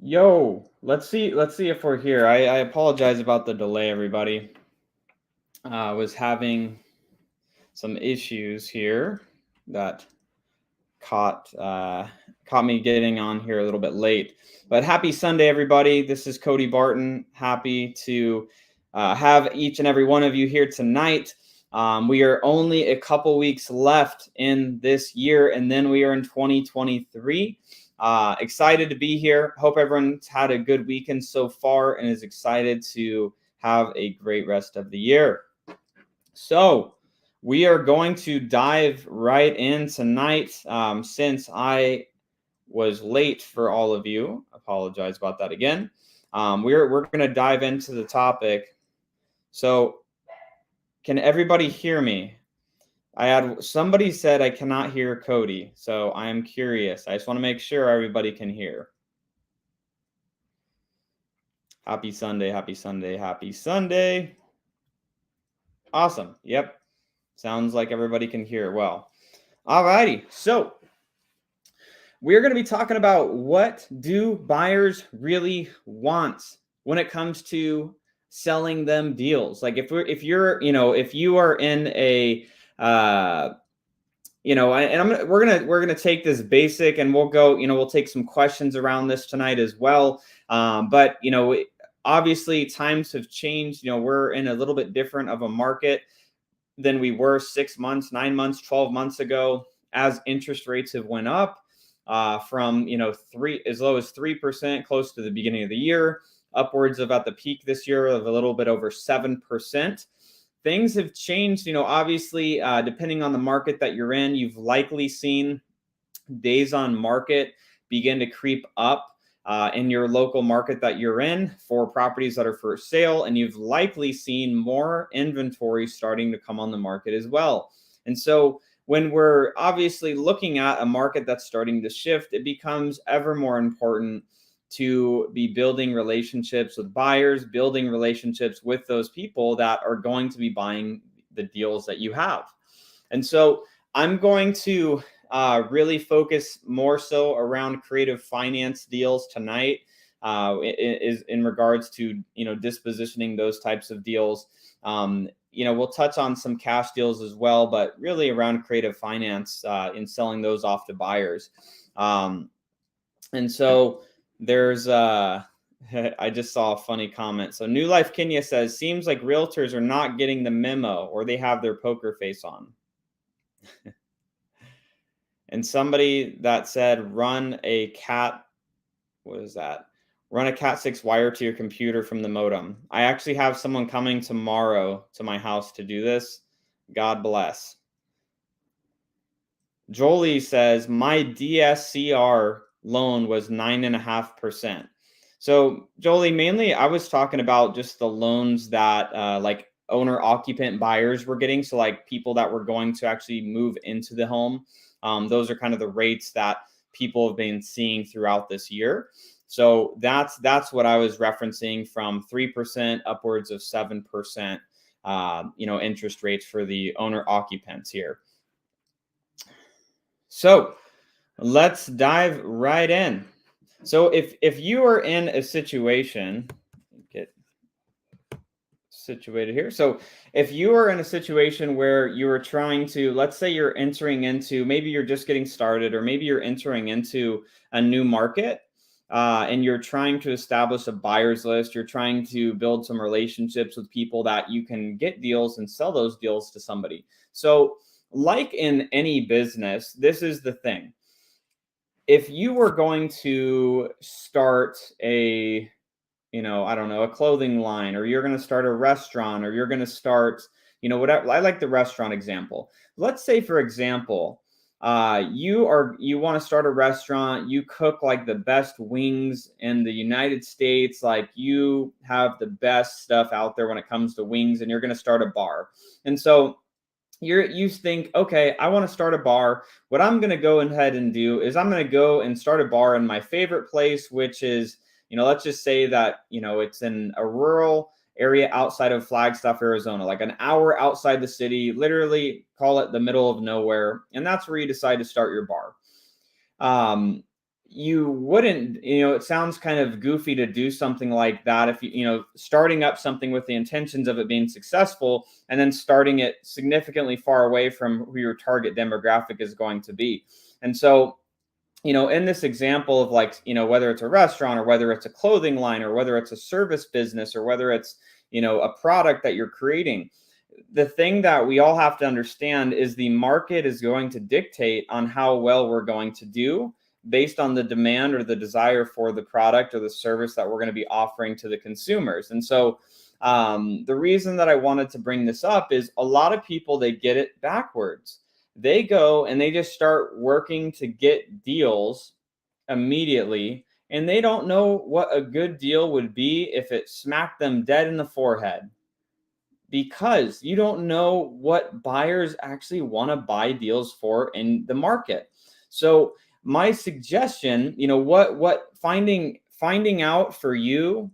Yo, let's see if we're here. I apologize about the delay, everybody. I was having some issues here that caught caught me getting on here a little bit late. But happy Sunday, everybody. This is Cody Barton. Happy to have each and every one of you here tonight. We are only a couple weeks left in this year, and then we are in 2023. Excited to be here. Hope everyone's had a good weekend so far and is excited to have a great rest of the year. So we are going to dive right in tonight. Since I was late for all of you, apologize about that again. We're going to dive into the topic. So can everybody hear me? Somebody said I cannot hear Cody, so I am curious. I just want to make sure everybody can hear. Happy Sunday, happy Sunday, happy Sunday. Awesome. Yep. Sounds like everybody can hear well. All righty. So we're going to be talking about what do buyers really want when it comes to selling them deals. Like if you are in a we're gonna take this basic and we'll go, we'll take some questions around this tonight as well. But obviously times have changed. We're in a little bit different of a market than we were 6 months, 9 months, 12 months ago, as interest rates have went up from as low as 3% close to the beginning of the year, upwards of at the peak this year of a little bit over 7%. Things have changed, obviously, depending on the market that you're in. You've likely seen days on market begin to creep up in your local market that you're in for properties that are for sale. And you've likely seen more inventory starting to come on the market as well. And so when we're obviously looking at a market that's starting to shift, it becomes ever more important to be building relationships with buyers, building relationships with those people that are going to be buying the deals that you have. And so I'm going to really focus more so around creative finance deals tonight, is in regards to dispositioning those types of deals. We'll touch on some cash deals as well, but really around creative finance in selling those off to buyers. And so there's I just saw a funny comment. So New Life Kenya says, seems like realtors are not getting the memo or they have their poker face on. And somebody that said, run a cat 6 wire to your computer from the modem. I actually have someone coming tomorrow to my house to do this. God bless. Jolie says, my DSCR loan was 9.5%. So Jolie, mainly I was talking about just the loans that like owner occupant buyers were getting. So like people that were going to actually move into the home. Those are kind of the rates that people have been seeing throughout this year. So that's what I was referencing, from 3% upwards of 7%, interest rates for the owner occupants here. So let's dive right in. So if you are in a situation, get situated here. So if you are in a situation where you are trying to, let's say you're entering into, maybe you're just getting started, or maybe you're entering into a new market, and you're trying to establish a buyer's list, you're trying to build some relationships with people that you can get deals and sell those deals to somebody. So like in any business, this is the thing. If you were going to start a clothing line, or you're going to start a restaurant, or you're going to start, whatever. I like the restaurant example. Let's say, for example, you want to start a restaurant, you cook like the best wings in the United States, like you have the best stuff out there when it comes to wings, and you're going to start a bar. And so you think, okay, I want to start a bar. What I'm going to go ahead and do is I'm going to go and start a bar in my favorite place, which is, let's just say that, it's in a rural area outside of Flagstaff, Arizona, like an hour outside the city, literally call it the middle of nowhere. And that's where you decide to start your bar. you wouldn't, it sounds kind of goofy to do something like that if starting up something with the intentions of it being successful and then starting it significantly far away from who your target demographic is going to be. And so, in this example of like, whether it's a restaurant or whether it's a clothing line or whether it's a service business or whether it's, a product that you're creating, the thing that we all have to understand is the market is going to dictate on how well we're going to do based on the demand or the desire for the product or the service that we're going to be offering to the consumers. And so the reason that I wanted to bring this up is a lot of people, they get it backwards. They go and they just start working to get deals immediately, and they don't know what a good deal would be if it smacked them dead in the forehead, because you don't know what buyers actually want to buy deals for in the market. So my suggestion, what finding out for you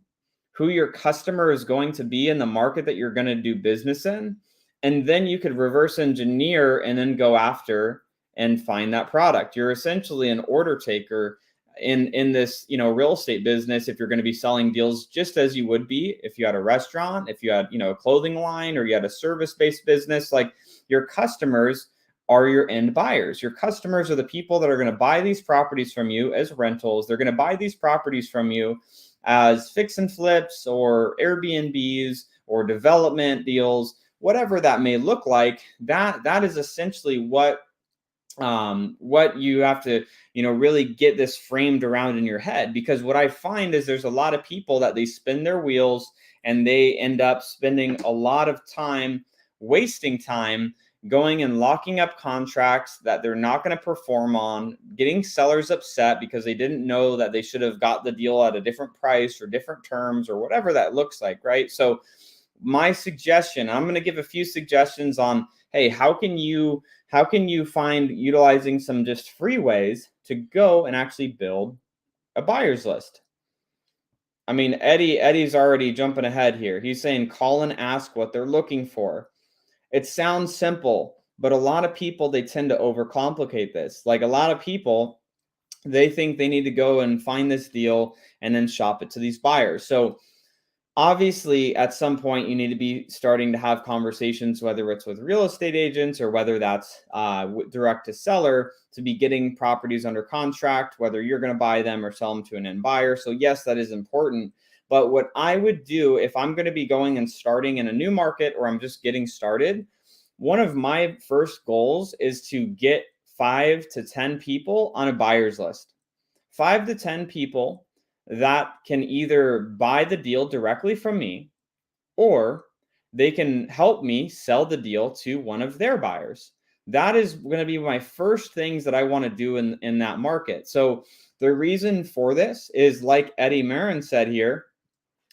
who your customer is going to be in the market that you're going to do business in, and then you could reverse engineer and then go after and find that product. You're essentially an order taker in this, real estate business, if you're going to be selling deals just as you would be if you had a restaurant, if you had, a clothing line, or you had a service-based business. Like, your customers are your end buyers. Your customers are the people that are going to buy these properties from you as rentals. They're going to buy these properties from you as fix and flips or Airbnbs or development deals, whatever that may look like. That is essentially what you have to, really get this framed around in your head. Because what I find is there's a lot of people that they spin their wheels and they end up spending a lot of time, wasting time, going and locking up contracts that they're not going to perform on, getting sellers upset because they didn't know that they should have got the deal at a different price or different terms or whatever that looks like, right? So my suggestion, I'm going to give a few suggestions on, hey, how can you find utilizing some just free ways to go and actually build a buyer's list. I mean, Eddie's already jumping ahead here. He's saying call and ask what they're looking for. It sounds simple, but a lot of people, they tend to overcomplicate this. Like, a lot of people, they think they need to go and find this deal and then shop it to these buyers. So obviously, at some point, you need to be starting to have conversations, whether it's with real estate agents or whether that's direct to seller, to be getting properties under contract, whether you're going to buy them or sell them to an end buyer. So yes, that is important. But what I would do if I'm going to be going and starting in a new market, or I'm just getting started, one of my first goals is to get 5 to 10 people on a buyer's list. 5 to 10 people that can either buy the deal directly from me, or they can help me sell the deal to one of their buyers. That is going to be my first things that I want to do in that market. So the reason for this is, like Eddie Marin said here,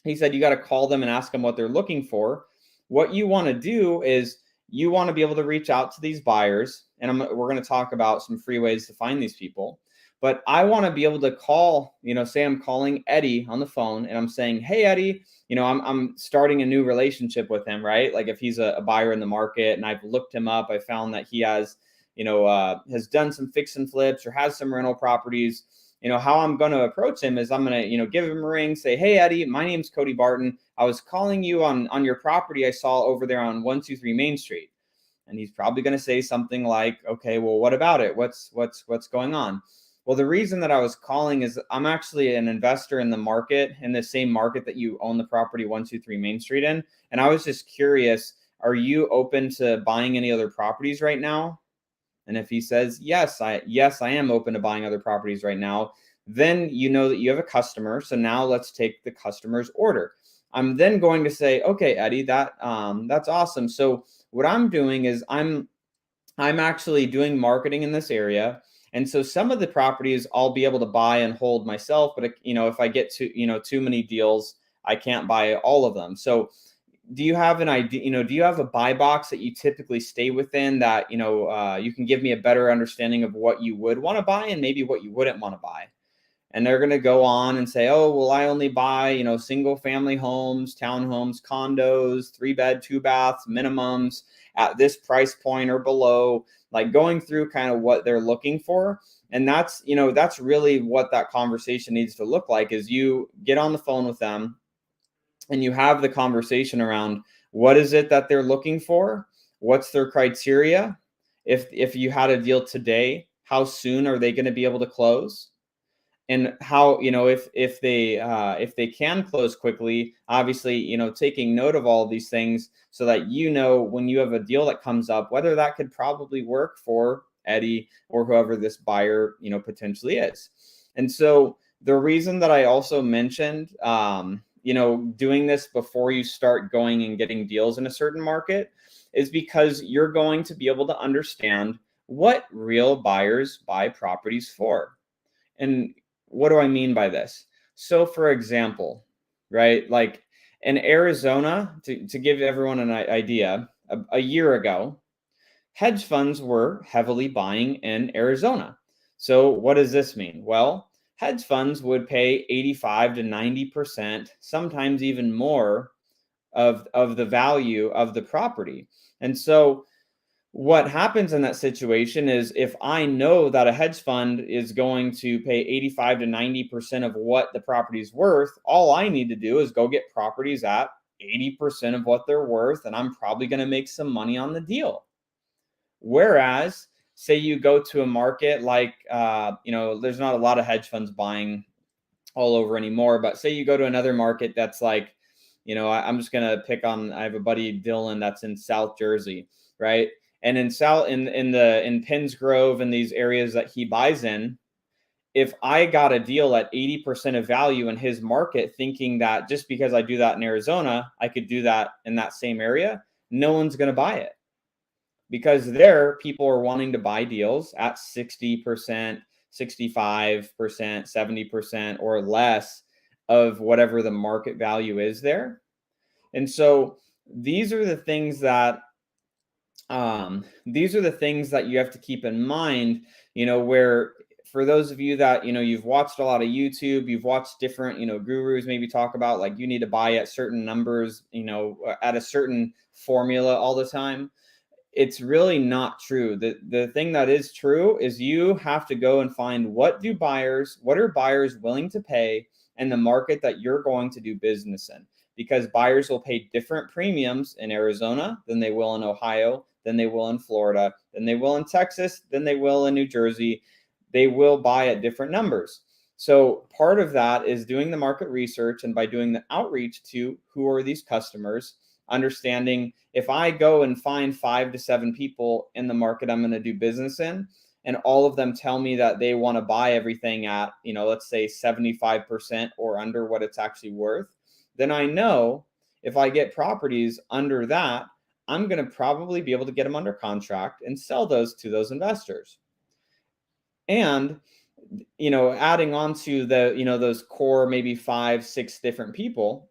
he said you got to call them and ask them what they're looking for. What you want to do is you want to be able to reach out to these buyers, and we're going to talk about some free ways to find these people. But I want to be able to call, say I'm calling Eddie on the phone and I'm saying, hey, Eddie, I'm starting a new relationship with him, right? Like, if he's a buyer in the market and I've looked him up, I found that he has, has done some fix and flips or has some rental properties. How I'm going to approach him is I'm going to, give him a ring, say, hey, Eddie, my name's Cody Barton. I was calling you on your property I saw over there on 123 Main Street. And he's probably going to say something like, okay, well, what about it? What's going on? Well, the reason that I was calling is I'm actually an investor in the market, in the same market that you own the property 123 Main Street in. And I was just curious, are you open to buying any other properties right now? And if he says, yes, I am open to buying other properties right now, then you know that you have a customer. So now let's take the customer's order. I'm then going to say, okay, Eddie, that's awesome. So what I'm doing is I'm actually doing marketing in this area. And so some of the properties I'll be able to buy and hold myself, but if I get too many deals, I can't buy all of them. So do you have an idea, do you have a buy box that you typically stay within that, you can give me a better understanding of what you would want to buy and maybe what you wouldn't want to buy? And they're going to go on and say, oh, well, I only buy, single family homes, townhomes, condos, 3-bed, 2-baths, minimums at this price point or below, like going through kind of what they're looking for. And that's really what that conversation needs to look like, is you get on the phone with them and you have the conversation around what is it that they're looking for? What's their criteria? If you had a deal today, how soon are they going to be able to close? And how, if they can close quickly, obviously, taking note of all of these things so that, when you have a deal that comes up, whether that could probably work for Eddie or whoever this buyer, potentially is. And so the reason that I also mentioned, doing this before you start going and getting deals in a certain market is because you're going to be able to understand what real buyers buy properties for. And what do I mean by this? So for example, right, like in Arizona, to give everyone an idea, a year ago, hedge funds were heavily buying in Arizona. So what does this mean? Well, hedge funds would pay 85 to 90%, sometimes even more of the value of the property. And so what happens in that situation is, if I know that a hedge fund is going to pay 85 to 90% of what the property is worth, all I need to do is go get properties at 80% of what they're worth, and I'm probably going to make some money on the deal. Whereas, say you go to a market like, there's not a lot of hedge funds buying all over anymore, but say you go to another market that's like, I'm just going to pick on, I have a buddy, Dylan, that's in South Jersey, right? And in Penns Grove and these areas that he buys in, if I got a deal at 80% of value in his market, thinking that just because I do that in Arizona, I could do that in that same area, no one's going to buy it. Because there, people are wanting to buy deals at 60%, 65%, 70% or less of whatever the market value is there. And so these are the things that you have to keep in mind, where for those of you that, you've watched a lot of YouTube, you've watched different, gurus maybe talk about like you need to buy at certain numbers, at a certain formula all the time. It's really not true. The thing that is true is you have to go and find what are buyers willing to pay in the market that you're going to do business in, because buyers will pay different premiums in Arizona than they will in Ohio, than they will in Florida, than they will in Texas, than they will in New Jersey. They will buy at different numbers. So part of that is doing the market research, and by doing the outreach to who are these customers, understanding if I go and find 5 to 7 people in the market I'm going to do business in, and all of them tell me that they want to buy everything at, let's say 75% or under what it's actually worth, then I know if I get properties under that, I'm going to probably be able to get them under contract and sell those to those investors. And, adding on to those core, maybe 5, 6 different people,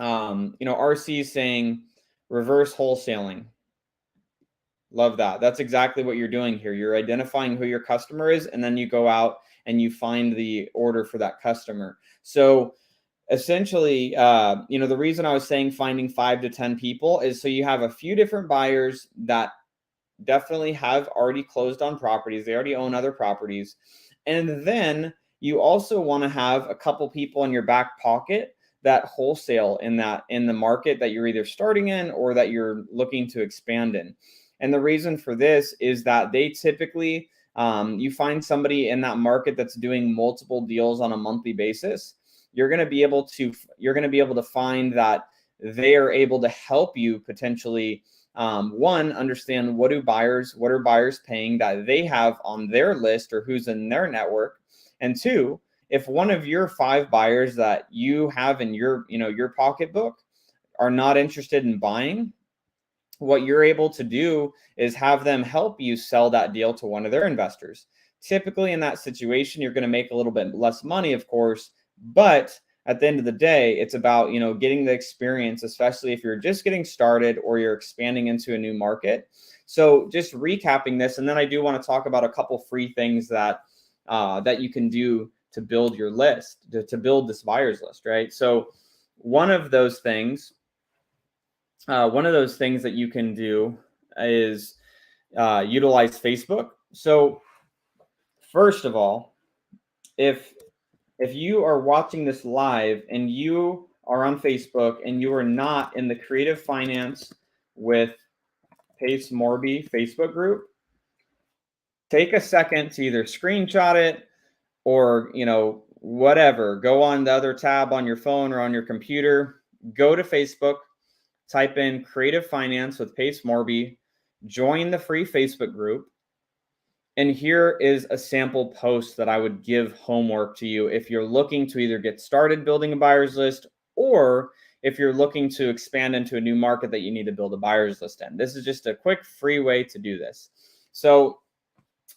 RC is saying reverse wholesaling. Love that. That's exactly what you're doing here. You're identifying who your customer is, and then you go out and you find the order for that customer. So essentially, the reason I was saying finding 5 to 10 people is so you have a few different buyers that definitely have already closed on properties. They already own other properties. And then you also want to have a couple people in your back pocket that wholesale in the market that you're either starting in or that you're looking to expand in. And the reason for this is that they typically, you find somebody in that market that's doing multiple deals on a monthly basis, you're going to be able to find that they are able to help you potentially, one, understand what are buyers paying that they have on their list or who's in their network. And two, if one of your 5 buyers that you have in your pocketbook are not interested in buying, what you're able to do is have them help you sell that deal to one of their investors. Typically in that situation, you're going to make a little bit less money, of course, but at the end of the day, it's about, getting the experience, especially if you're just getting started or you're expanding into a new market. So just recapping this, and then I do want to talk about a couple free things that you can do to build your list, to build this buyer's list, right? So one of those things that you can do is utilize Facebook. So first of all, if you are watching this live and you are on Facebook and you are not in the Creative Finance with Pace Morby Facebook group, take a second to either screenshot it or, whatever, go on the other tab on your phone or on your computer, go to Facebook, type in Creative Finance with Pace Morby, join the free Facebook group. And here is a sample post that I would give homework to you if you're looking to either get started building a buyer's list or if you're looking to expand into a new market that you need to build a buyer's list in. This is just a quick free way to do this. So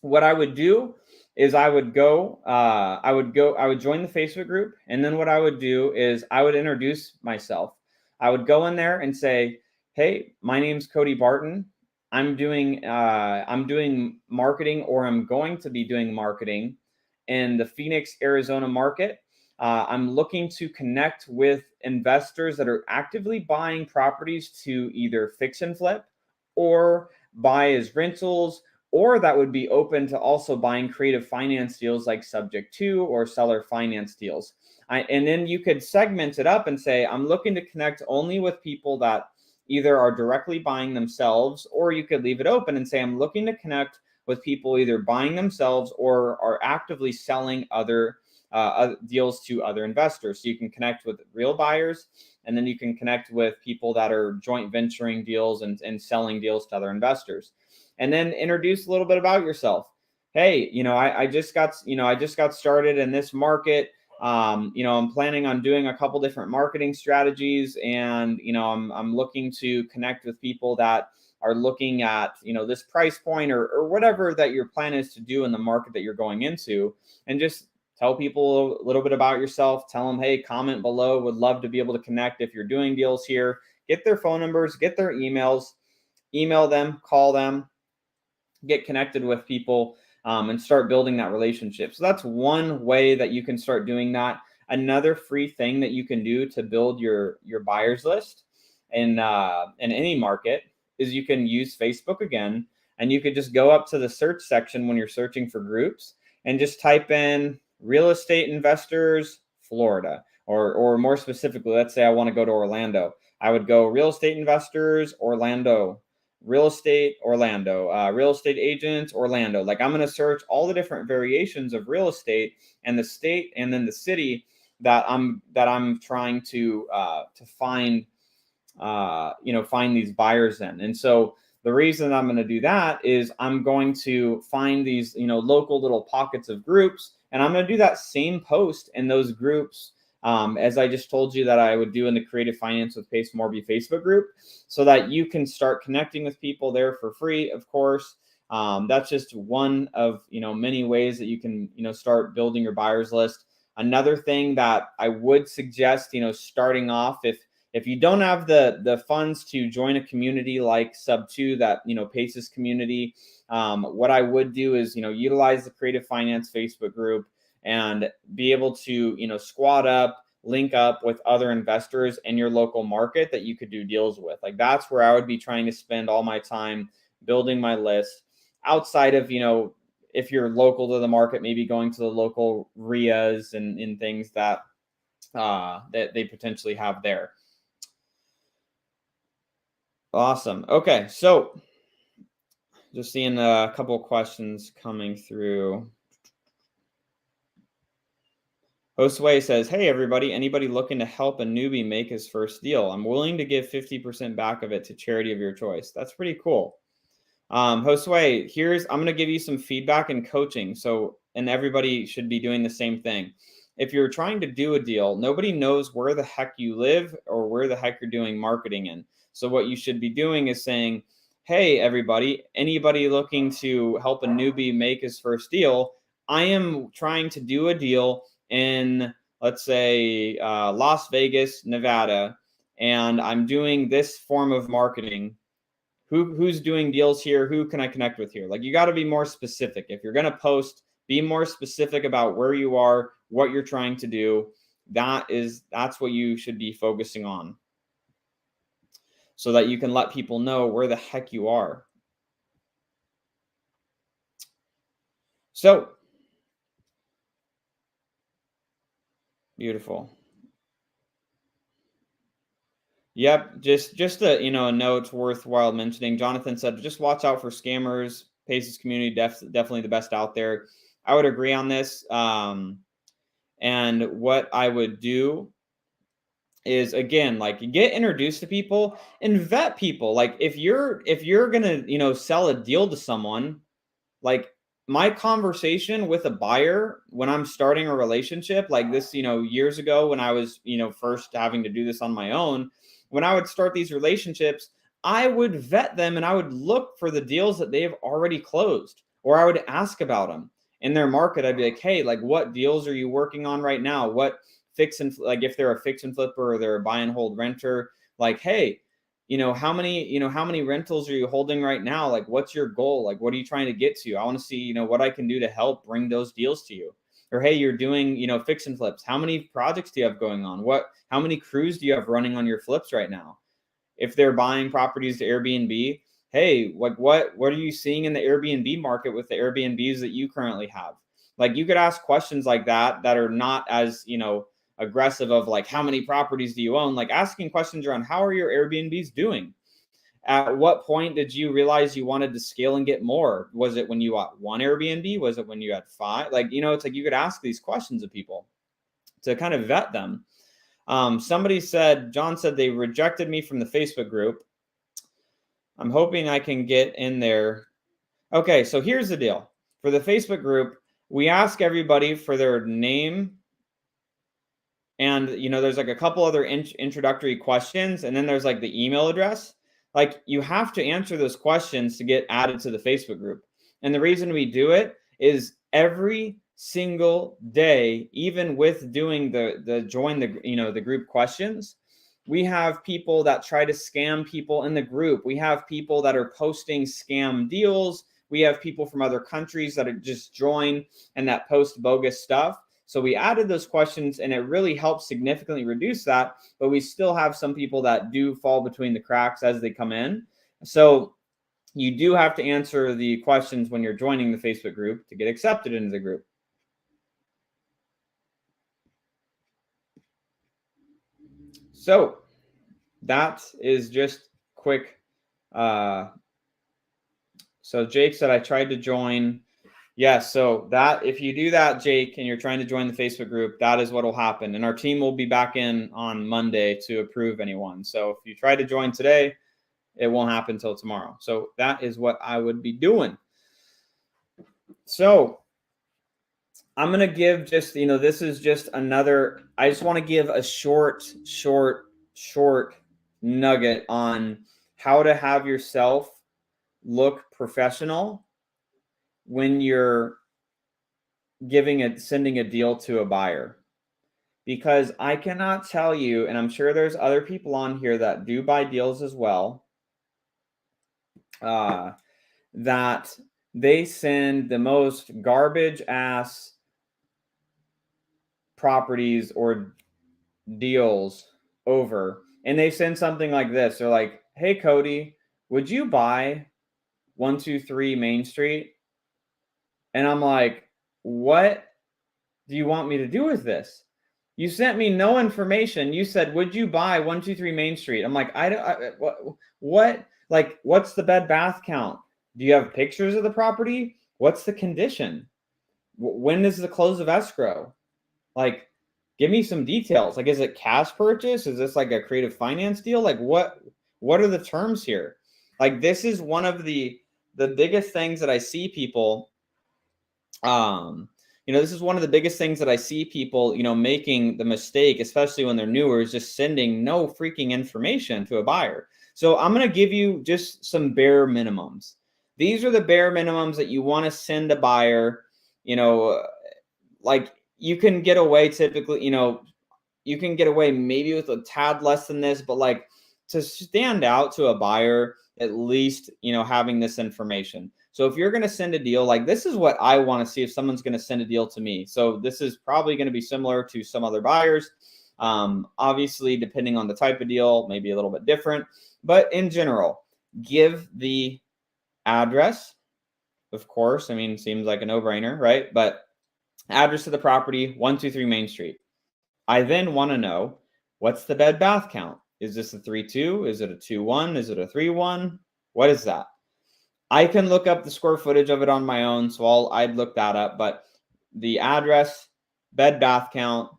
what I would do is I would join the Facebook group. And then what I would do is I would introduce myself. I would go in there and say, hey, my name's Cody Barton. I'm doing marketing, or I'm going to be doing marketing in the Phoenix, Arizona market. I'm looking to connect with investors that are actively buying properties to either fix and flip or buy as rentals, or that would be open to also buying creative finance deals like subject to or seller finance deals. And then you could segment it up and say, I'm looking to connect only with people that either are directly buying themselves, or you could leave it open and say, I'm looking to connect with people either buying themselves or are actively selling other deals to other investors. So you can connect with real buyers, and then you can connect with people that are joint venturing deals and selling deals to other investors. And then introduce a little bit about yourself. Hey, I just got started in this market. I'm planning on doing a couple different marketing strategies, and I'm looking to connect with people that are looking at this price point or whatever that your plan is to do in the market that you're going into, and just tell people a little bit about yourself. Tell them, hey, comment below. Would love to be able to connect if you're doing deals here. Get their phone numbers, get their emails, email them, call them, get connected with people. And start building that relationship. So that's one way that you can start doing that. Another free thing that you can do to build your buyer's list in any market is you can use Facebook again, and you could just go up to the search section when you're searching for groups and just type in real estate investors, Florida, or more specifically, let's say I want to go to Orlando. I would go real estate investors, Orlando. Real estate Orlando, real estate agents Orlando. Like, I'm going to search all the different variations of real estate and the state and then the city that I'm trying to find these buyers in. And so the reason I'm going to do that is I'm going to find these local little pockets of groups, and I'm going to do that same post in those groups as I just told you that I would do in the Creative Finance with Pace Morby Facebook group, so that you can start connecting with people there for free, of course. That's just one of many ways that you can start building your buyer's list. Another thing that I would suggest, starting off, if you don't have the funds to join a community like Sub2, that Pace's community, what I would do is utilize the Creative Finance Facebook group and be able to, squat up, link up with other investors in your local market that you could do deals with. Like, that's where I would be trying to spend all my time building my list, outside of, if you're local to the market, maybe going to the local RIAs and things that they potentially have there. Awesome. Okay. So just seeing a couple of questions coming through. Josue says, hey, everybody, anybody looking to help a newbie make his first deal? I'm willing to give 50% back of it to charity of your choice. That's pretty cool. Josue, I'm going to give you some feedback and coaching. And everybody should be doing the same thing. If you're trying to do a deal, nobody knows where the heck you live or where the heck you're doing marketing in. So what you should be doing is saying, hey, everybody, anybody looking to help a newbie make his first deal, I am trying to do a deal in, let's say, Las Vegas, Nevada, and I'm doing this form of marketing. Who's doing deals here? Who can I connect with here? Like, you got to be more specific. If you're going to post Be more specific about where you are, what you're trying to do. That's what you should be focusing on, so that you can let people know where the heck you are. So beautiful. Yep, just a note worthwhile mentioning. Jonathan said, just watch out for scammers. Paces community definitely the best out there. I would agree on this. And what I would do is, again, like, get introduced to people and vet people. Like, if you're gonna sell a deal to someone, like, my conversation with a buyer when I'm starting a relationship like this, years ago when I was, first having to do this on my own, when I would start these relationships, I would vet them and I would look for the deals that they've already closed, or I would ask about them in their market. I'd be like, hey, like, what deals are you working on right now? What like, if they're a fix and flipper or they're a buy and hold renter, like, hey, how many rentals are you holding right now? Like, what's your goal? Like, what are you trying to get to? I want to see, what I can do to help bring those deals to you. Or, hey, you're doing, fix and flips. How many projects do you have going on? How many crews do you have running on your flips right now? If they're buying properties to Airbnb, hey, like, what are you seeing in the Airbnb market with the Airbnbs that you currently have? Like, you could ask questions like that are not as, aggressive of like, how many properties do you own? Like, asking questions around, how are your Airbnbs doing? At what point did you realize you wanted to scale and get more? Was it when you got one Airbnb? Was it when you had 5? Like, it's like, you could ask these questions of people to kind of vet them. John said they rejected me from the Facebook group. I'm hoping I can get in there. Okay, so here's the deal. For the Facebook group, we ask everybody for their name, and there's like a couple other introductory questions, and then there's like the email address. Like, you have to answer those questions to get added to the Facebook group. And the reason we do it is every single day, even with doing the join the group questions, we have people that try to scam people in the group. We have people that are posting scam deals. We have people from other countries that are just join and that post bogus stuff. So we added those questions, and it really helps significantly reduce that, but we still have some people that do fall between the cracks as they come in. So you do have to answer the questions when you're joining the Facebook group to get accepted into the group. So that is just quick. So Jake said, I tried to join. Yeah, so that, if you do that, Jake, and you're trying to join the Facebook group, that is what will happen. And our team will be back in on Monday to approve anyone. So if you try to join today, it won't happen until tomorrow. So that is what I would be doing. So I'm going to give just, this is just another, I just want to give a short nugget on how to have yourself look professional when you're sending a deal to a buyer. Because I cannot tell you, and I'm sure there's other people on here that do buy deals as well, that they send the most garbage ass properties or deals over, and they send something like this. They're like, hey, Cody, would you buy 123 Main Street? And I'm like, what do you want me to do with this? You sent me no information. You said, would you buy 123 Main Street? I'm like, what? Like, what's the bed bath count? Do you have pictures of the property? What's the condition? When is the close of escrow? Like, give me some details. Like, is it cash purchase? Is this like a creative finance deal? Like, what are the terms here? Like, this is one of the biggest things that I see people, this is one of the biggest things that I see people, making the mistake, especially when they're newer, is just sending no freaking information to a buyer. So I'm going to give you just some bare minimums. These are the bare minimums that you want to send a buyer. Like, you can get away typically, you can get away maybe with a tad less than this, but like, to stand out to a buyer, at least, having this information. So if you're going to send a deal, like this is what I want to see if someone's going to send a deal to me. So this is probably going to be similar to some other buyers. Obviously, depending on the type of deal, maybe a little bit different. But in general, give the address, of course. I mean, seems like a no-brainer, right? But address of the property, 123 Main Street. I then want to know, what's the bed bath count? Is this a 3-2? Is it a 2-1? Is it a 3-1? What is that? I can look up the square footage of it on my own, so I'd look that up. But the address, bed bath count,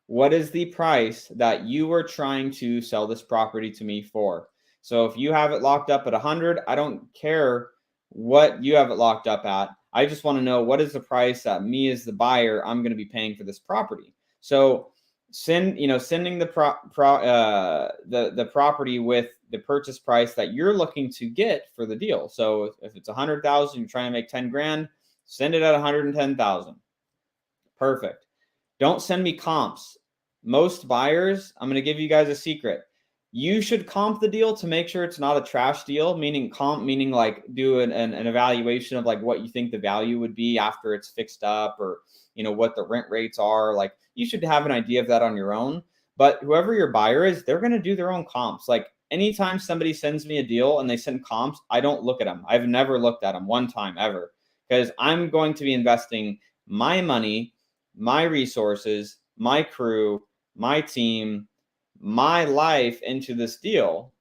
what is the price that you are trying to sell this property to me for? So if you have it locked up at 100, I don't care what you have it locked up at. I just want to know, what is the price that me as the buyer I'm going to be paying for this property. So sending the the property with the purchase price that you're looking to get for the deal. So if it's 100,000, you're trying to make 10 grand, send it at 110,000. Perfect. Don't send me comps. Most buyers, I'm going to give you guys a secret. You should comp the deal to make sure it's not a trash deal, meaning comp, meaning like do an evaluation of like what you think the value would be after it's fixed up, or, what the rent rates are. Like you should have an idea of that on your own. But whoever your buyer is, they're going to do their own comps. Like anytime somebody sends me a deal and they send comps, I don't look at them. I've never looked at them one time ever, because I'm going to be investing my money, my resources, my crew, my team, my life into this deal.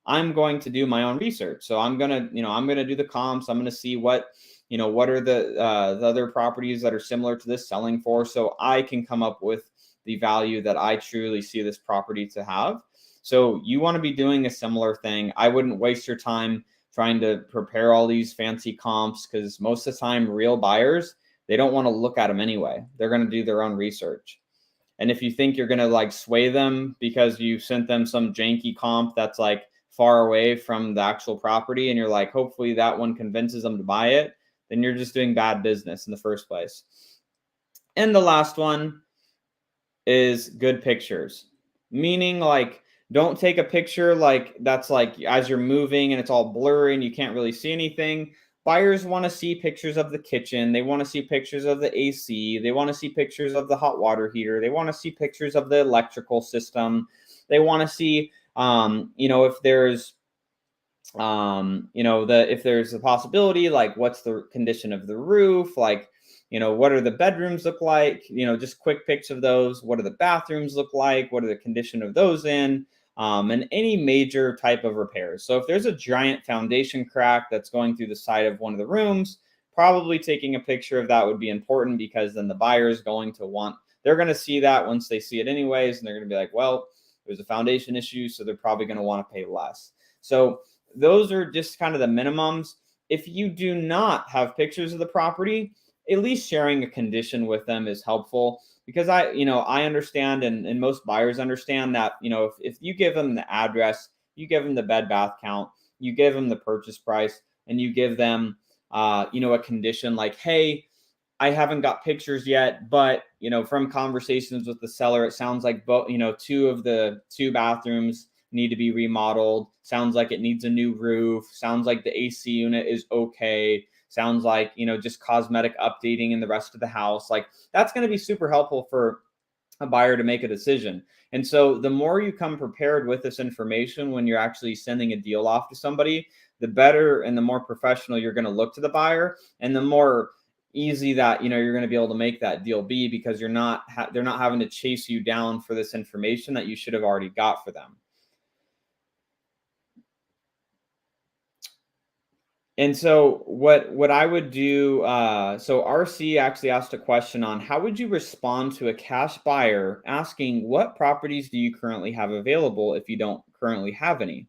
I'm going to do my own research. So I'm going to do the comps. I'm going to see what are the other properties that are similar to this selling for, so I can come up with the value that I truly see this property to have. So you want to be doing a similar thing. I wouldn't waste your time trying to prepare all these fancy comps, because most of the time real buyers, they don't want to look at them anyway. They're going to do their own research. And if you think you're going to like sway them because you sent them some janky comp that's like far away from the actual property, and you're like, hopefully that one convinces them to buy it, then you're just doing bad business in the first place. And the last one is good pictures, meaning like, don't take a picture like that's like as you're moving and it's all blurry and you can't really see anything. Buyers want to see pictures of the kitchen. They want to see pictures of the AC. They want to see pictures of the hot water heater. They want to see pictures of the electrical system. They want to see, if there's, if there's a possibility, like what's the condition of the roof, like, what are the bedrooms look like, just quick pics of those. What do the bathrooms look like? What are the condition of those in? And any major type of repairs. So if there's a giant foundation crack that's going through the side of one of the rooms, probably taking a picture of that would be important, because then the buyer is going to they're going to see that once they see it anyways, and they're going to be like, well, there's a foundation issue, so they're probably going to want to pay less. So those are just kind of the minimums. If you do not have pictures of the property, at least sharing a condition with them is helpful, because I understand, and most buyers understand that, if you give them the address, you give them the bed bath count, you give them the purchase price, and you give them, a condition like, hey, I haven't got pictures yet, but, from conversations with the seller, it sounds like two of the two bathrooms need to be remodeled. Sounds like it needs a new roof. Sounds like the AC unit is okay. Sounds like, just cosmetic updating in the rest of the house. Like that's going to be super helpful for a buyer to make a decision. And so the more you come prepared with this information when you're actually sending a deal off to somebody, the better and the more professional you're going to look to the buyer, and the more easy that, you're going to be able to make that deal be, because they're not having to chase you down for this information that you should have already got for them. And so what I would do, so RC actually asked a question on how would you respond to a cash buyer asking, what properties do you currently have available if you don't currently have any?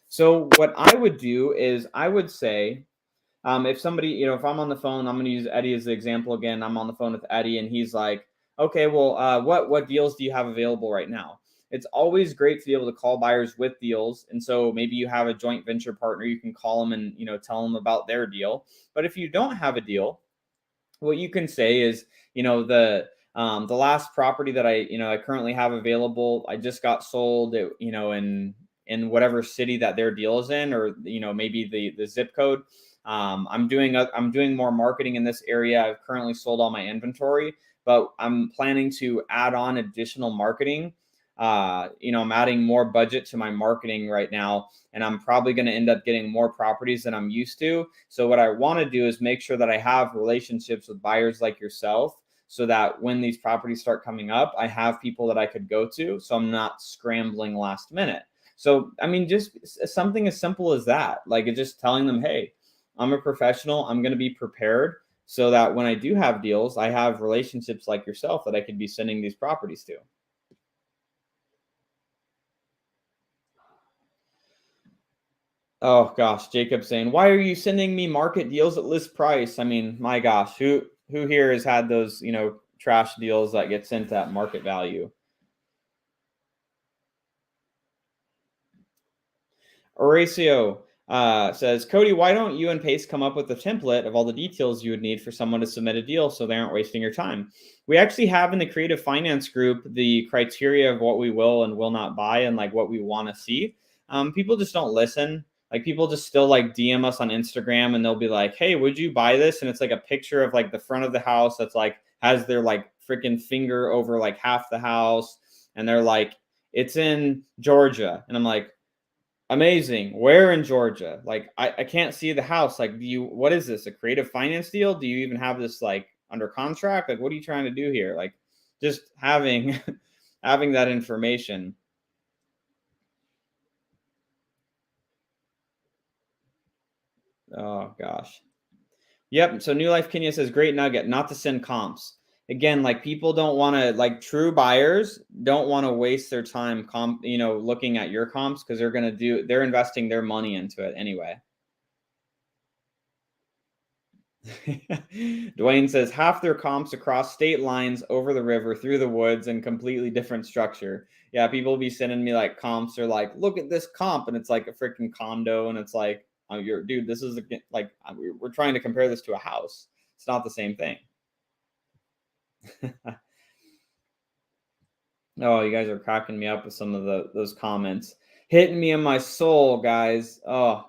So what I would do is I would say, if somebody, if I'm on the phone, I'm going to use Eddie as the example again. I'm on the phone with Eddie and he's like, okay, well, what deals do you have available right now? It's always great to be able to call buyers with deals. And so maybe you have a joint venture partner, you can call them and, tell them about their deal. But if you don't have a deal, what you can say is, the last property that I currently have available, I just got sold, in whatever city that their deal is in, or, maybe the zip code. I'm doing more marketing in this area. I've currently sold all my inventory, but I'm planning to add on additional marketing. I'm adding more budget to my marketing right now, and I'm probably going to end up getting more properties than I'm used to. So what I want to do is make sure that I have relationships with buyers like yourself, so that when these properties start coming up, I have people that I could go to, so I'm not scrambling last minute. So, I mean, just something as simple as that, like it's just telling them, hey, I'm a professional. I'm going to be prepared so that when I do have deals, I have relationships like yourself that I could be sending these properties to. Oh gosh, Jacob saying, "Why are you sending me market deals at list price?" I mean, my gosh, who here has had those, trash deals that get sent at market value? Horatio says, Cody, why don't you and Pace come up with a template of all the details you would need for someone to submit a deal so they aren't wasting your time? We actually have in the creative finance group the criteria of what we will and will not buy and like what we want to see. People just don't listen. Like people just still like DM us on Instagram and they'll be like, hey, would you buy this? And it's like a picture of like the front of the house that's like has their like freaking finger over like half the house. And they're like, it's in Georgia. And I'm like, amazing. Where in Georgia? Like, I can't see the house. Like, what is this? A creative finance deal? Do you even have this like under contract? Like, what are you trying to do here? Like, just having having that information. Oh gosh. Yep. So New Life Kenya says great nugget, not to send comps. Again, like people don't want to like true buyers don't want to waste their time looking at your comps because they're investing their money into it anyway. Dwayne says half their comps across state lines, over the river, through the woods, and completely different structure. Yeah, people be sending me like comps or like, look at this comp, and it's like a freaking condo, and it's like, oh, dude, this is like we're trying to compare this to a house. It's not the same thing. Oh, you guys are cracking me up with some of those comments, hitting me in my soul, guys. Oh,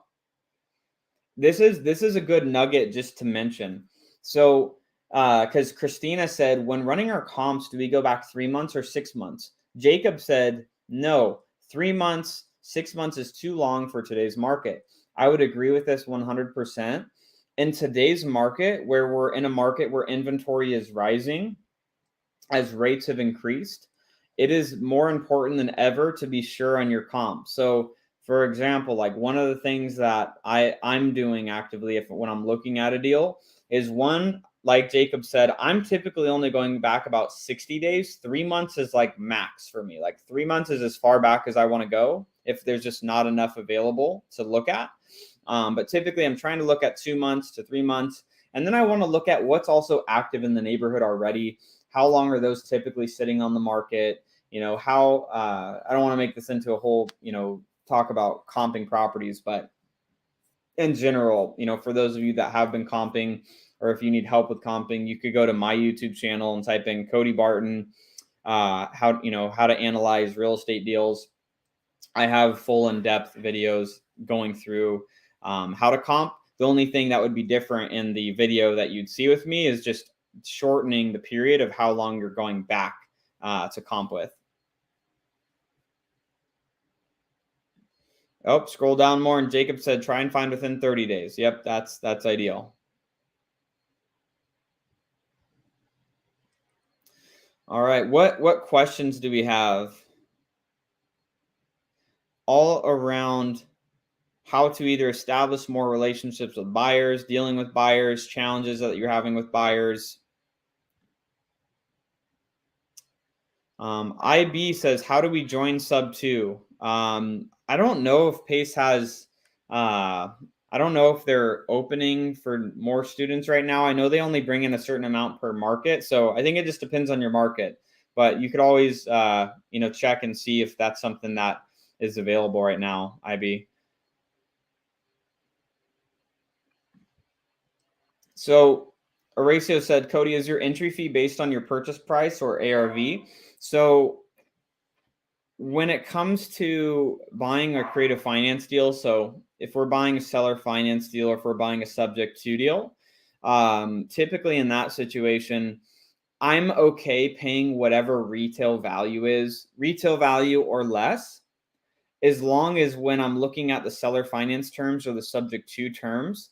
this is a good nugget just to mention. So, because Christina said, when running our comps, do we go back 3 months or 6 months? Jacob said, no, 3 months, 6 months is too long for today's market. I would agree with this 100%. In today's market, where we're in a market where inventory is rising as rates have increased, it is more important than ever to be sure on your comp. So, for example, like one of the things that I'm doing actively when I'm looking at a deal is one, like Jacob said, I'm typically only going back about 60 days. 3 months is like max for me. Like 3 months is as far back as I want to go if there's just not enough available to look at. But typically I'm trying to look at 2 months to 3 months. And then I want to look at what's also active in the neighborhood already. How long are those typically sitting on the market? How I don't want to make this into a whole, talk about comping properties, but in general, for those of you that have been comping, or if you need help with comping, you could go to my YouTube channel and type in Cody Barton, how to analyze real estate deals. I have full in-depth videos going through how to comp. The only thing that would be different in the video that you'd see with me is just shortening the period of how long you're going back to comp with. Oh, scroll down more, and Jacob said, try and find within 30 days. Yep, that's ideal. All right, what questions do we have? All around how to either establish more relationships with buyers, dealing with buyers, challenges that you're having with buyers. IB says, how do we join sub 2? I don't know if Pace has, I don't know if they're opening for more students right now. I know they only bring in a certain amount per market. So I think it just depends on your market, but you could always, check and see if that's something that is available right now, IB. So Horatio said, Cody, is your entry fee based on your purchase price or ARV? So when it comes to buying a creative finance deal, so if we're buying a seller finance deal or if we're buying a subject to deal, typically in that situation, I'm okay paying whatever retail value is, retail value or less, as long as when I'm looking at the seller finance terms or the subject to terms,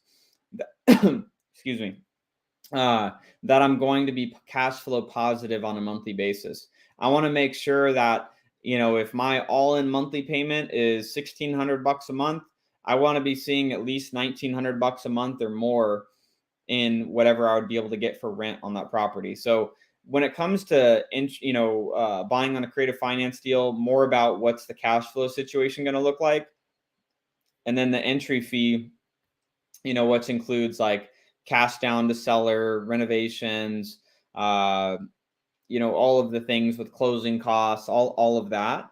excuse me, that I'm going to be cash flow positive on a monthly basis. I want to make sure that, if my all-in monthly payment is $1,600 a month, I want to be seeing at least $1,900 a month or more in whatever I would be able to get for rent on that property. So when it comes to buying on a creative finance deal, more about what's the cash flow situation going to look like, and then the entry fee, which includes like cash down to seller, renovations, all of the things with closing costs, all of that.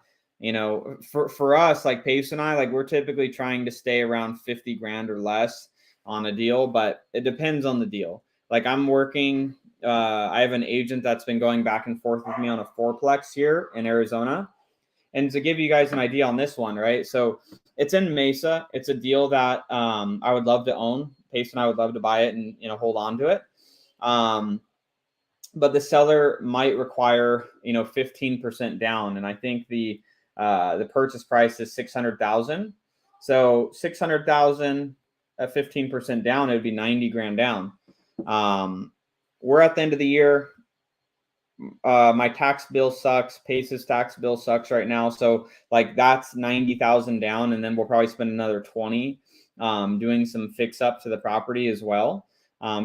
For us, like Pace and I, like we're typically trying to stay around 50 grand or less on a deal, but it depends on the deal. Like I'm working, I have an agent that's been going back and forth with me on a fourplex here in Arizona. And to give you guys an idea on this one, right? So it's in Mesa. It's a deal that I would love to own. Pace and I would love to buy it and hold on to it. But the seller might require 15% down, and I think the purchase price is 600,000. So 600,000 at 15% down, it would be 90 grand down. We're at the end of the year. My tax bill sucks. Pace's tax bill sucks right now. So like that's 90,000 down. And then we'll probably spend another 20 doing some fix up to the property as well.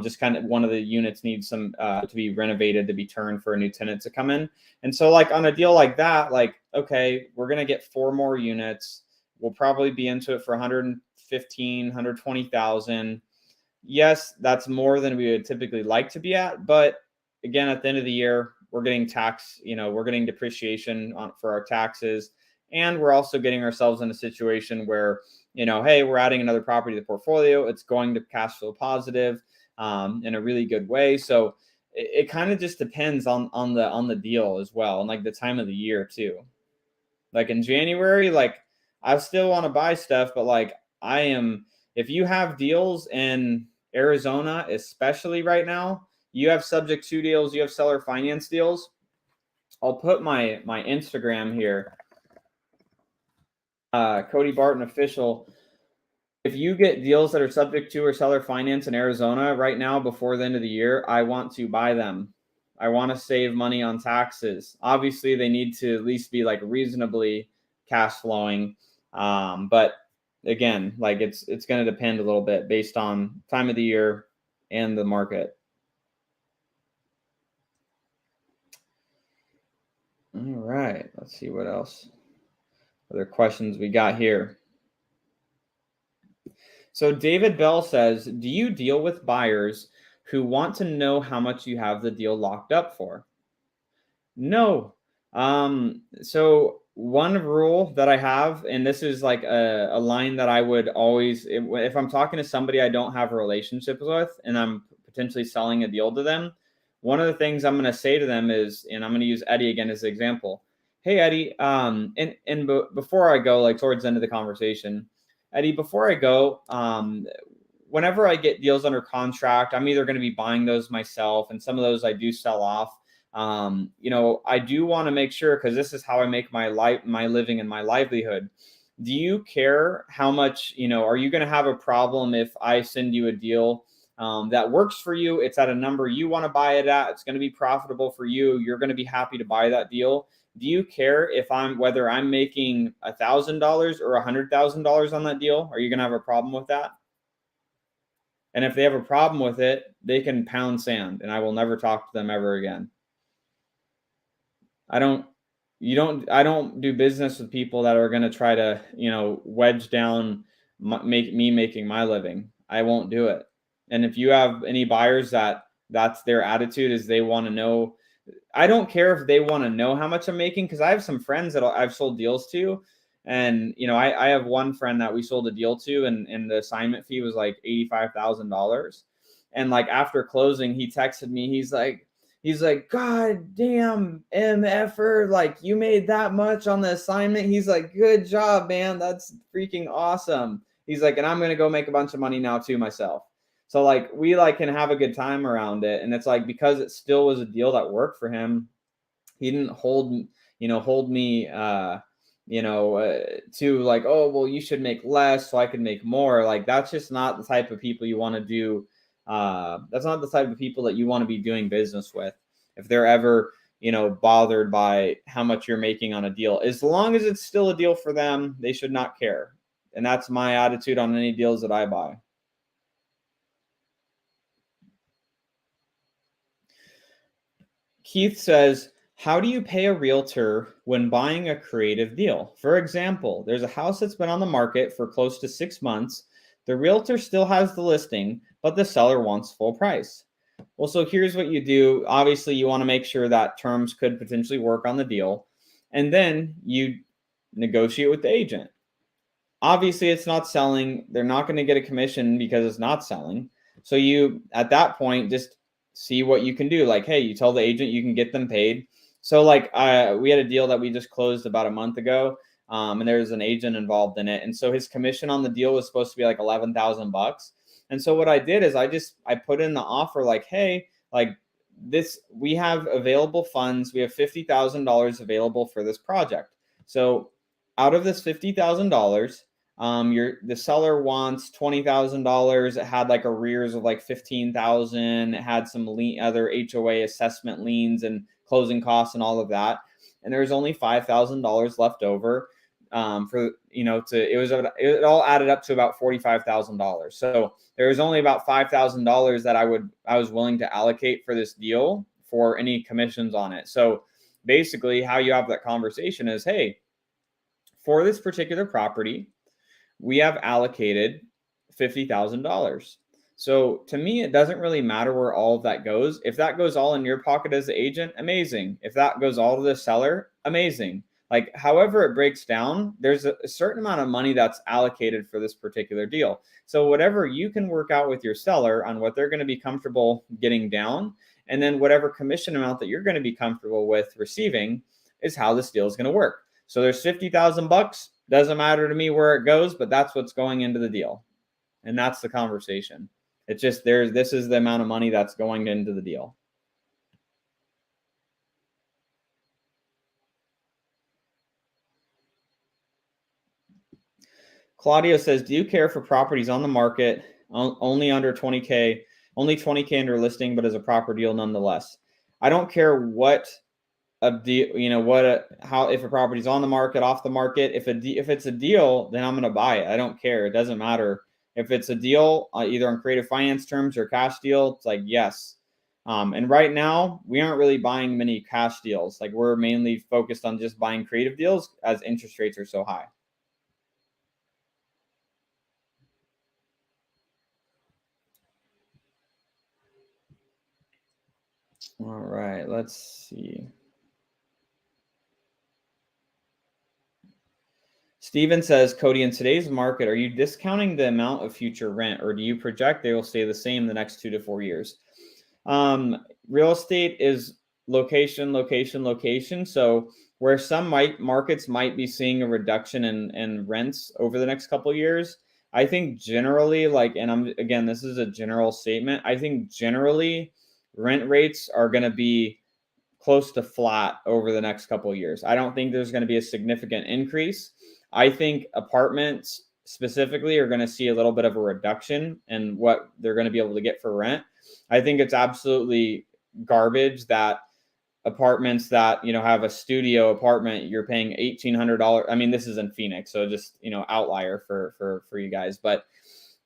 Just kind of one of the units needs some to be renovated, to be turned for a new tenant to come in. And so like on a deal like that, like, okay, we're going to get 4 more units. We'll probably be into it for 115, 120,000. Yes, that's more than we would typically like to be at. But again, at the end of the year, we're getting we're getting depreciation for our taxes. And we're also getting ourselves in a situation where, hey, we're adding another property to the portfolio. It's going to cash flow positive in a really good way. So it kind of just depends on the deal as well. And like the time of the year too. Like in January, like I still want to buy stuff, but like if you have deals in Arizona, especially right now, you have subject to deals, you have seller finance deals. I'll put my Instagram here, Cody Barton official. If you get deals that are subject to or seller finance in Arizona right now before the end of the year, I want to buy them. I want to save money on taxes. Obviously, they need to at least be like reasonably cash flowing. But again, like it's going to depend a little bit based on time of the year and the market. All right, let's see what else. Other questions we got here. So David Bell says, do you deal with buyers who want to know how much you have the deal locked up for? No. So one rule that I have, and this is like a line that I would always, if I'm talking to somebody I don't have a relationship with and I'm potentially selling a deal to them, one of the things I'm going to say to them is, and I'm going to use Eddie again as an example. Hey, Eddie, before I go, like towards the end of the conversation, Eddie, before I go, whenever I get deals under contract, I'm either going to be buying those myself, and some of those I do sell off. I do want to make sure, because this is how I make my living and my livelihood. Do you care how much, are you going to have a problem if I send you a deal that works for you? It's at a number you want to buy it at. It's going to be profitable for you. You're going to be happy to buy that deal. Do you care whether I'm making $1,000 or $100,000 on that deal? Are you going to have a problem with that? And if they have a problem with it, they can pound sand, and I will never talk to them ever again. I don't do business with people that are going to try to, wedge down making my living. I won't do it. And if you have any buyers that's their attitude, is they want to know, I don't care if they want to know how much I'm making, because I have some friends that I've sold deals to. And, I have one friend that we sold a deal to, and the assignment fee was like $85,000. And like after closing, he texted me, he's like, God damn, MFer, like you made that much on the assignment. He's like, good job, man. That's freaking awesome. He's like, and I'm going to go make a bunch of money now too myself. So like we like can have a good time around it. And it's like, because it still was a deal that worked for him, he didn't hold me, to like, oh, well, you should make less so I can make more. Like, that's just not the type of people you want to do. That's not the type of people that you want to be doing business with. If they're ever, bothered by how much you're making on a deal, as long as it's still a deal for them, they should not care. And that's my attitude on any deals that I buy. Keith says, how do you pay a realtor when buying a creative deal? For example, there's a house that's been on the market for close to 6 months. The realtor still has the listing, but the seller wants full price. Well, so here's what you do. Obviously, you want to make sure that terms could potentially work on the deal. And then you negotiate with the agent. Obviously, it's not selling. They're not going to get a commission because it's not selling. So you, at that point, just see what you can do. Like, hey, you tell the agent you can get them paid. So like we had a deal that we just closed about a month ago, and there's an agent involved in it. And so his commission on the deal was supposed to be like $11,000. And so what I did is I put in the offer like, hey, like this, we have available funds. We have $50,000 available for this project. So out of this $50,000, the seller wants $20,000. It had like arrears of like $15,000. It had some other HOA assessment liens and closing costs and all of that. And there's only $5,000 left over it all added up to about $45,000. So there was only about $5,000 that I was willing to allocate for this deal for any commissions on it. So basically how you have that conversation is, hey, for this particular property, we have allocated $50,000. So to me, it doesn't really matter where all of that goes. If that goes all in your pocket as the agent, amazing. If that goes all to the seller, amazing. Like, however it breaks down, there's a certain amount of money that's allocated for this particular deal. So whatever you can work out with your seller on what they're going to be comfortable getting down, and then whatever commission amount that you're going to be comfortable with receiving is how this deal is going to work. So there's $50,000. Doesn't matter to me where it goes, but that's what's going into the deal. And that's the conversation. It's just this is the amount of money that's going into the deal. Claudio says, do you care for properties on the market only under 20K, only 20K under listing, but as a proper deal nonetheless? I don't care what a deal, if a property's on the market, off the market. If it's a deal, then I'm going to buy it. I don't care. It doesn't matter. If it's a deal, either on creative finance terms or cash deal, it's like, yes. And right now, we aren't really buying many cash deals. Like, we're mainly focused on just buying creative deals as interest rates are so high. All right, let's see. Steven says, Cody, in today's market, are you discounting the amount of future rent, or do you project they will stay the same the next 2 to 4 years? Real estate is location, location, location. So where some markets might be seeing a reduction in rents over the next couple of years, I think generally, this is a general statement. I think generally rent rates are going to be close to flat over the next couple of years. I don't think there's going to be a significant increase. I think apartments specifically are going to see a little bit of a reduction in what they're going to be able to get for rent. I think it's absolutely garbage that apartments that, have a studio apartment, you're paying $1,800. I mean, this is in Phoenix, so just, outlier for you guys. But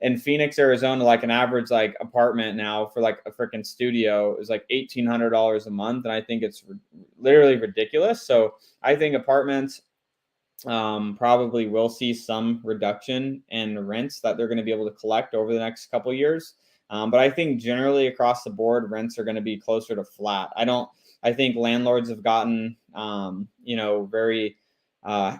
in Phoenix, Arizona, like an average like apartment now for like a freaking studio is like $1,800 a month. And I think it's literally ridiculous. So I think apartments probably will see some reduction in rents that they're going to be able to collect over the next couple of years. But I think generally across the board, rents are going to be closer to flat. I think landlords have gotten, very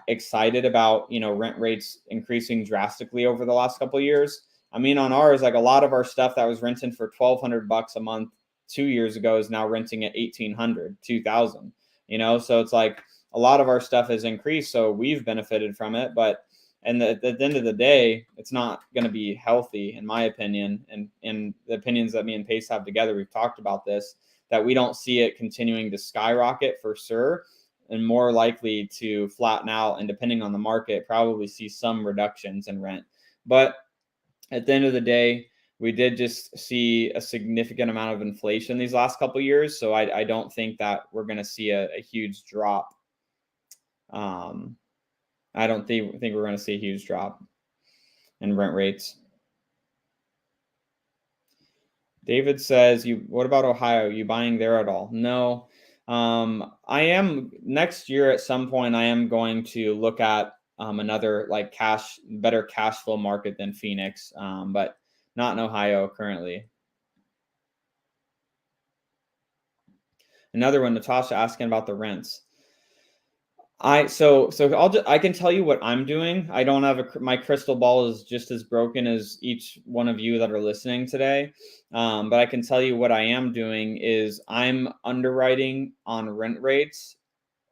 excited about, rent rates increasing drastically over the last couple of years. I mean, on ours, like a lot of our stuff that was renting for $1,200 a month 2 years ago is now renting at $1,800, $2,000, so it's like a lot of our stuff has increased. So we've benefited from it, but And at the end of the day, it's not going to be healthy, in my opinion, and in the opinions that me and Pace have together. We've talked about this, that we don't see it continuing to skyrocket for sure, and more likely to flatten out, and depending on the market, probably see some reductions in rent. But at the end of the day, we did just see a significant amount of inflation these last couple of years. So I don't think that we're going to see a huge drop. I don't think we're going to see a huge drop in rent rates. David says, what about Ohio? You buying there at all? No. I am next year at some point. I am going to look at another like better cash flow market than Phoenix, but not in Ohio currently. Another one, Natasha asking about the rents. I can tell you what I'm doing. I don't have my crystal ball is just as broken as each one of you that are listening today. But I can tell you what I am doing is I'm underwriting on rent rates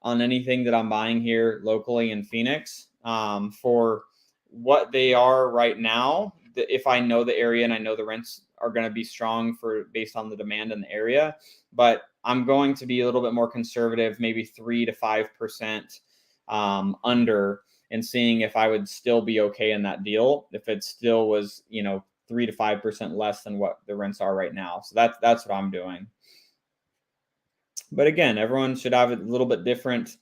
on anything that I'm buying here locally in Phoenix, for what they are right now. If I know the area and I know the rents are going to be strong based on the demand in the area, but I'm going to be a little bit more conservative, maybe 3 to 5% under, and seeing if I would still be okay in that deal if it still was 3 to 5% less than what the rents are right now. So that's what I'm doing. But again, everyone should have a little bit different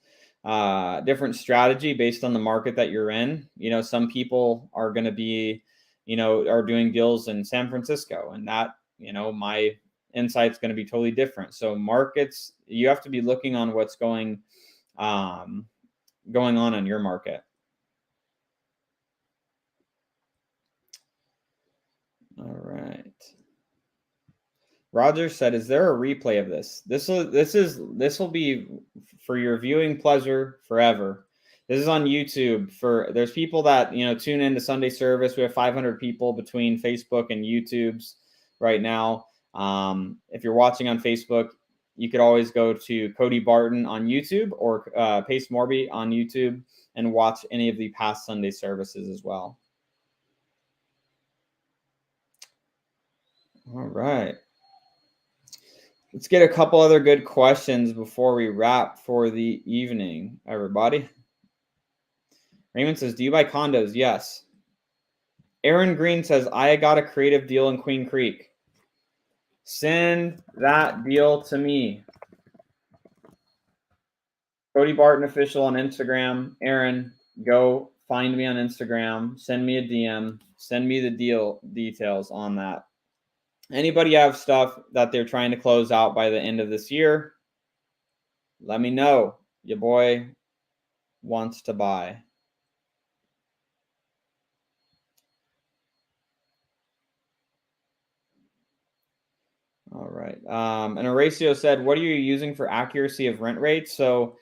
strategy based on the market that you're in. Some people are going to be, are doing deals in San Francisco, and that, my insight's going to be totally different. So markets, you have to be looking on what's going on in your market. All right. Roger said, "Is there a replay of this? This will be for your viewing pleasure forever. This is on YouTube. There's people that tune into Sunday service. We have 500 people between Facebook and YouTube's right now. If you're watching on Facebook, you could always go to Cody Barton on YouTube or Pace Morby on YouTube and watch any of the past Sunday services as well." All right. Let's get a couple other good questions before we wrap for the evening, everybody. Raymond says, "Do you buy condos?" Yes. Aaron Green says, "I got a creative deal in Queen Creek." Send that deal to me. Cody Barton Official on Instagram. Aaron, go find me on Instagram. Send me a DM. Send me the deal details on that. Anybody have stuff that they're trying to close out by the end of this year? Let me know. Your boy wants to buy. All right. And Horacio said, "What are you using for accuracy of rent rates?" So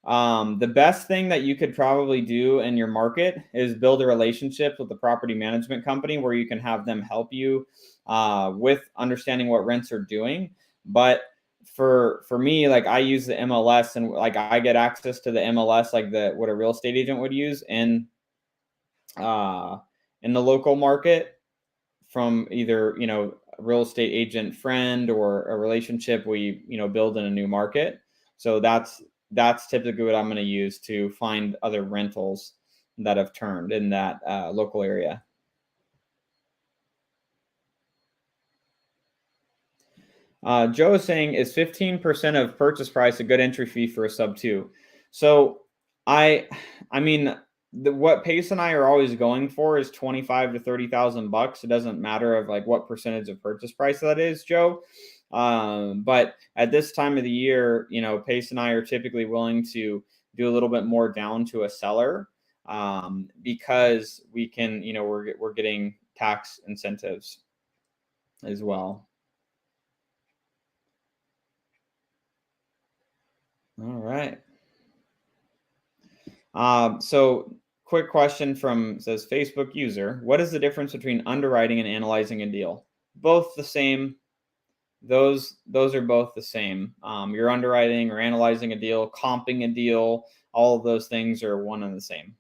the best thing that you could probably do in your market is build a relationship with the property management company where you can have them help you with understanding what rents are doing. But for me, like I use the MLS, and like I get access to the MLS like what a real estate agent would use in the local market from either a real estate agent friend or a relationship we build in a new market. So that's typically what I'm going to use to find other rentals that have turned in that local area. Joe is saying, "Is 15% of purchase price a good entry fee for a sub 2?" So I mean, what Pace and I are always going for is 25 to 30,000 bucks. It doesn't matter of like what percentage of purchase price that is, Joe. But at this time of the year, Pace and I are typically willing to do a little bit more down to a seller because we can, we're getting tax incentives as well. All right. So quick question says Facebook user, "What is the difference between underwriting and analyzing a deal?" Both the same. Those are both the same. You're underwriting or analyzing a deal, comping a deal, all of those things are one and the same.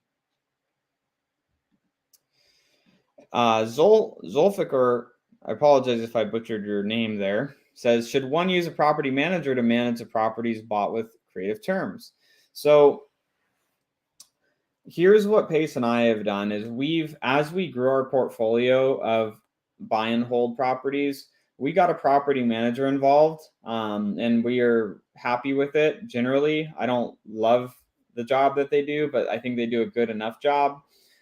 Zulfikar, I apologize if I butchered your name there, says, should one use a property manager to manage the properties bought with creative terms? So here's what Pace and I have done is as we grew our portfolio of buy and hold properties, we got a property manager involved, and we are happy with it. Generally, I don't love the job that they do, but I think they do a good enough job.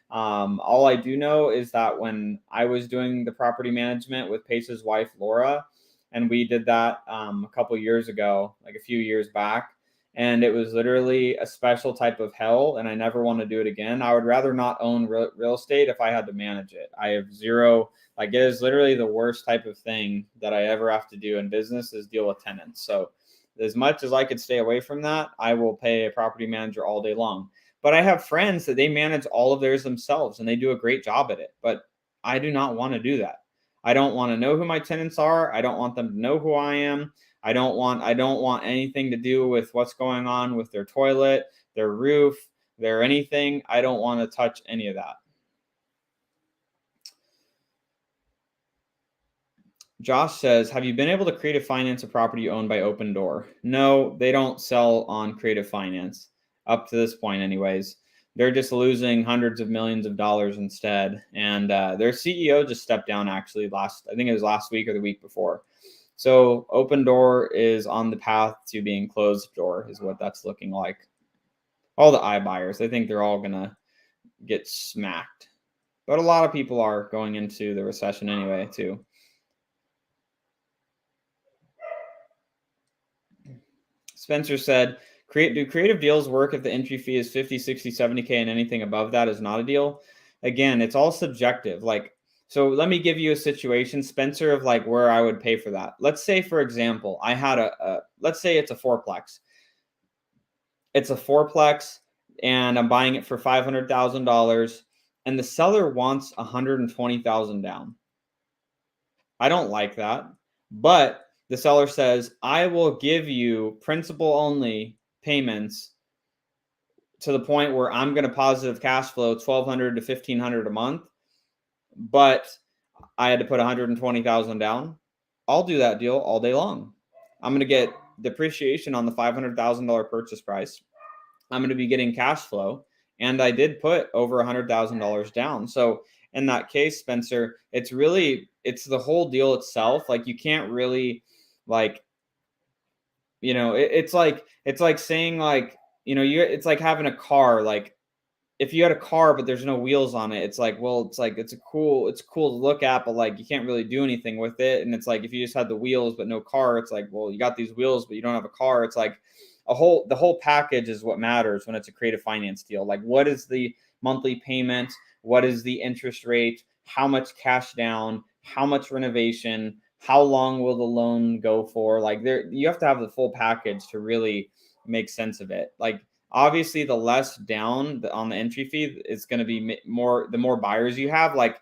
All I do know is that when I was doing the property management with Pace's wife, Laura, and we did that a couple years ago, like a few years back, and it was literally a special type of hell, and I never want to do it again. I would rather not own real estate if I had to manage it. I have zero, like it is literally the worst type of thing that I ever have to do in business is deal with tenants. So as much as I could stay away from that, I will pay a property manager all day long. But I have friends that they manage all of theirs themselves and they do a great job at it. But I do not want to do that. I don't want to know who my tenants are. I don't want them to know who I am. I don't want anything to do with what's going on with their toilet, their roof, their anything. I don't want to touch any of that. Josh says, have you been able to creative finance a property owned by Open Door? No, they don't sell on creative finance up to this point anyways. They're just losing hundreds of millions of dollars instead. And their CEO just stepped down actually I think it was last week or the week before. So Open Door is on the path to being closed door is what that's looking like. All the iBuyers, I think they're all going to get smacked. But a lot of people are going into the recession anyway, too. Spencer said, do creative deals work if the entry fee is 50, 60, 70K and anything above that is not a deal? Again, it's all subjective. So let me give you a situation, Spencer, of like where I would pay for that. Let's say, for example, I had let's say it's a fourplex. It's a fourplex and I'm buying it for $500,000 and the seller wants $120,000 down. I don't like that, but the seller says, I will give you principal only payments to the point where I'm going to positive cash flow $1,200 to $1,500 a month, but I had to put $120,000 down. I'll do that deal all day long. I'm going to get depreciation on the $500,000 purchase price. I'm going to be getting cash flow. And I did put over $100,000 down. So in that case, Spencer, it's the whole deal itself. Like you can't really it's like saying it's like having a car. Like if you had a car, but there's no wheels on it, it's like, well, it's cool to look at, but like you can't really do anything with it. And it's like, if you just had the wheels, but no car, it's like, well, you got these wheels, but you don't have a car. It's like the whole package is what matters when it's a creative finance deal. Like what is the monthly payment? What is the interest rate? How much cash down? How much renovation? How long will the loan go for? Like you have to have the full package to really make sense of it. Like obviously the less down on the entry fee is going to be the more buyers you have. Like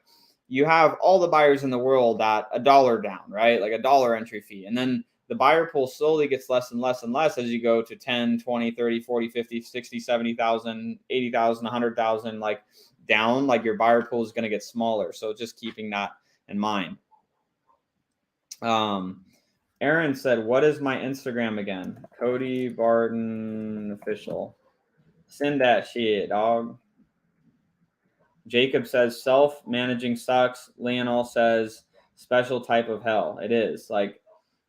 you have all the buyers in the world at $1 down, right? Like $1 entry fee. And then the buyer pool slowly gets less and less and less as you go to 10, 20, 30, 40, 50, 60, 70,000, 80,000, 100,000, like down, like your buyer pool is going to get smaller. So just keeping that in mind. Aaron said, what is my Instagram again? Cody Barton official. Send that shit, dog. Jacob says self-managing sucks. Leonel says special type of hell. It is. Like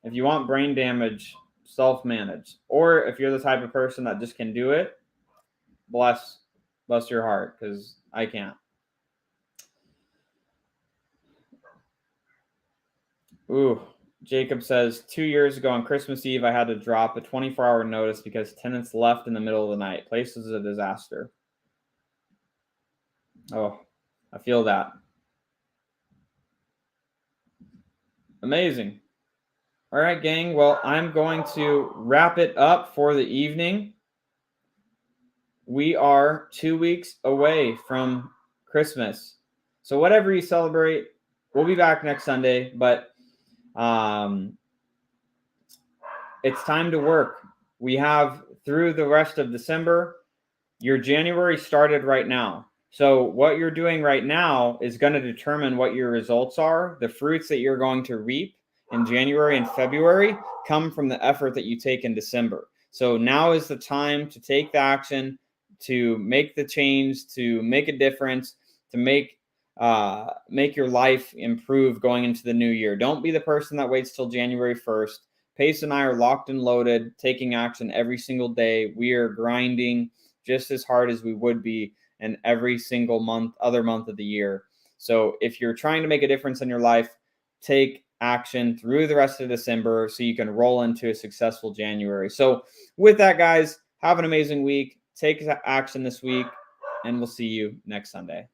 if you want brain damage, self-manage. Or if you're the type of person that just can do it, bless your heart, because I can't. Ooh. Jacob says 2 years ago on Christmas Eve, I had to drop a 24-hour notice because tenants left in the middle of the night. Place was a disaster. Oh, I feel that. Amazing. All right, gang. Well, I'm going to wrap it up for the evening. We are 2 weeks away from Christmas. So whatever you celebrate, we'll be back next Sunday, but it's time to work. We have through the rest of December. Your January started right now. So what you're doing right now is going to determine what your results are. The fruits that you're going to reap in January and February come from the effort that you take in December. So now is the time to take the action, to make the change, to make a difference, to make your life improve going into the new year. Don't be the person that waits till January 1st. Pace and I are locked and loaded, taking action every single day. We are grinding just as hard as we would be in every single other month of the year. So if you're trying to make a difference in your life, take action through the rest of December so you can roll into a successful January. So with that, guys, have an amazing week. Take action this week, and we'll see you next Sunday.